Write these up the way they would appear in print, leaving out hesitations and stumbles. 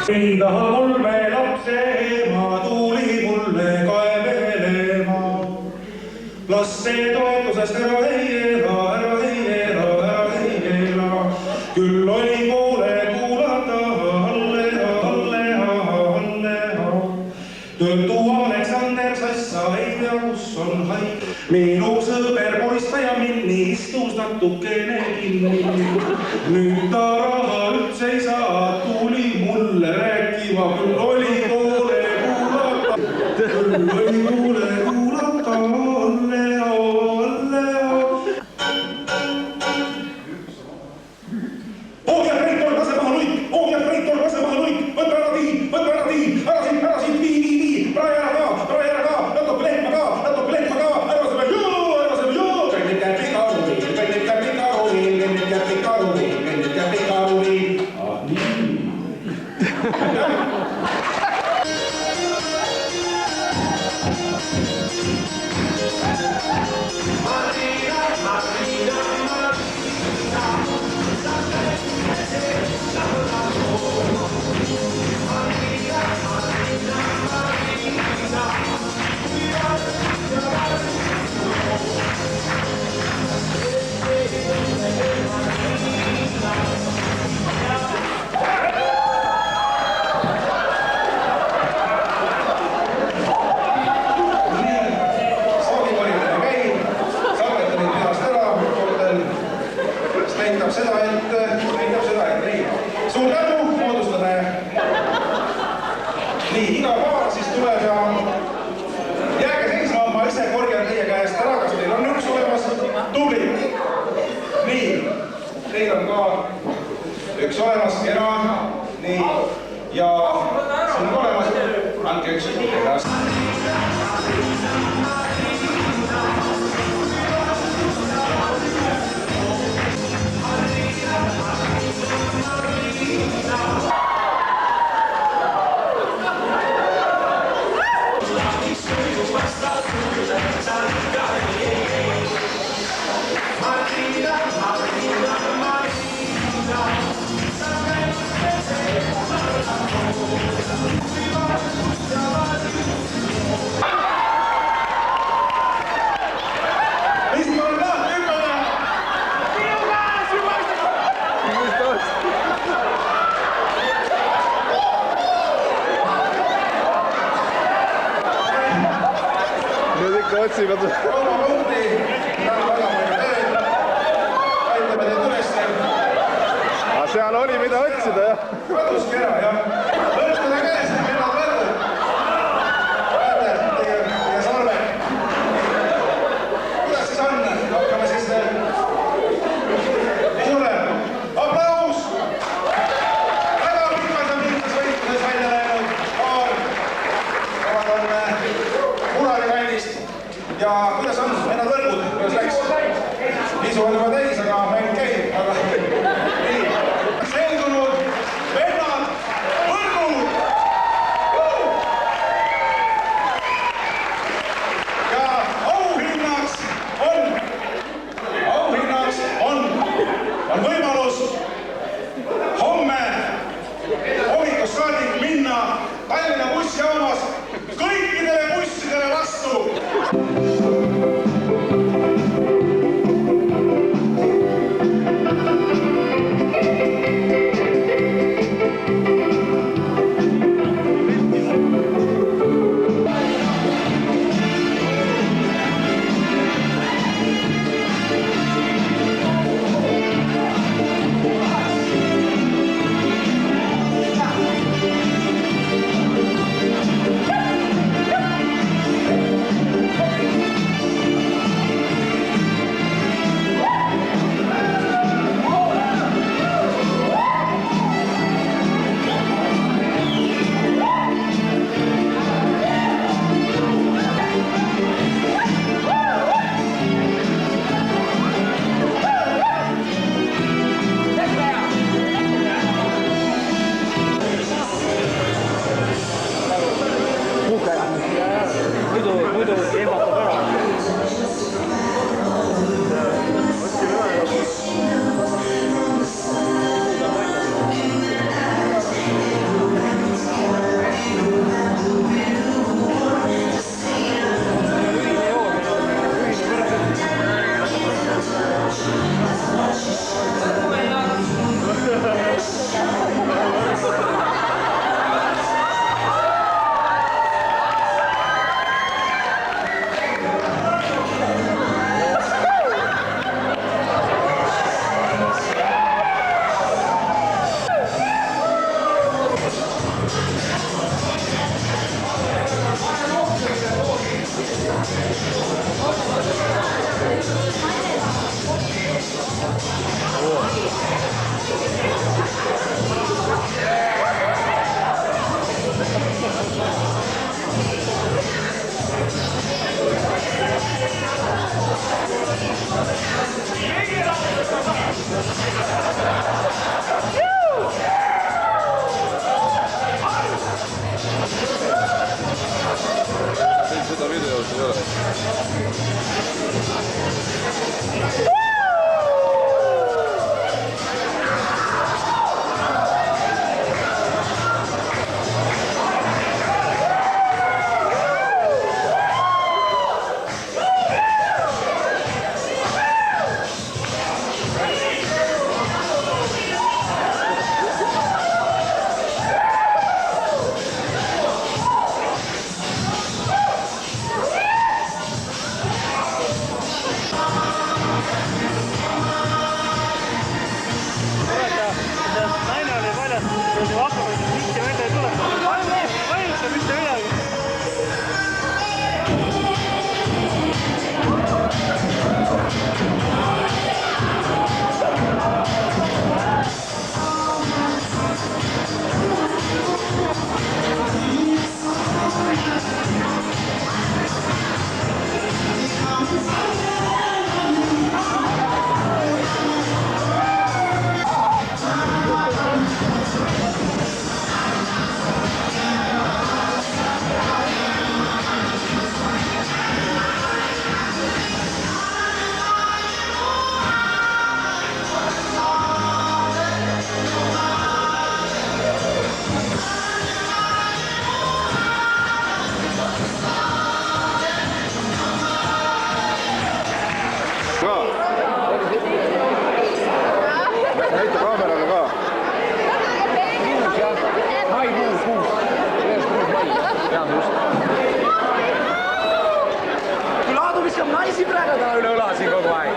ei taha kolme lapse ema, tuli mulle kaevelema. Lastetoetusest ära ei ela, küll oli poole kuulata, alle. Töötu Aleksander Sassa ei tea, kus on haig. Minu sõber koristaja Minni istus natukene kinni. Nüüd ta raha üldse ei saa, tuli mulle rääkima, küll oli poole kuulata, teil on ka üks olemas kera, nii, ja siin on olemas, andke üks keras. Otsivad. Punkti, tänu väga palju tööd, aitame teid ülesse. Aga seal oli mida otsida, jah? Kaduski ära, jah. Võrkuda käes, meil on võrgud. Näete, teie sarved. Kuidas siis on? Hakkame siis... Mis ole? Aplaus! Väga pikad on liiklus võitluses välja läinud. Omad on Murali kandist. Ja kuidas on? Meil on võrgud, kuidas läks? Isu on juba täis, aga mäng käib. Nii, selgunud vennad, võrgud! Kui Laadu viskab naisi praegu talle üle õla siin kogu aeg.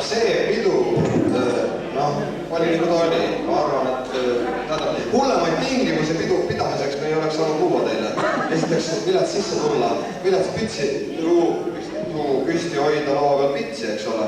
See pidu, oli nagu ta oli, ma arvan, et hullemaid tingimusi pidu pidamiseks me ei oleks saanud luua teile. Esiteks vilets sisse tulla, vilets püsti hoida lava peal pitsi, eks ole.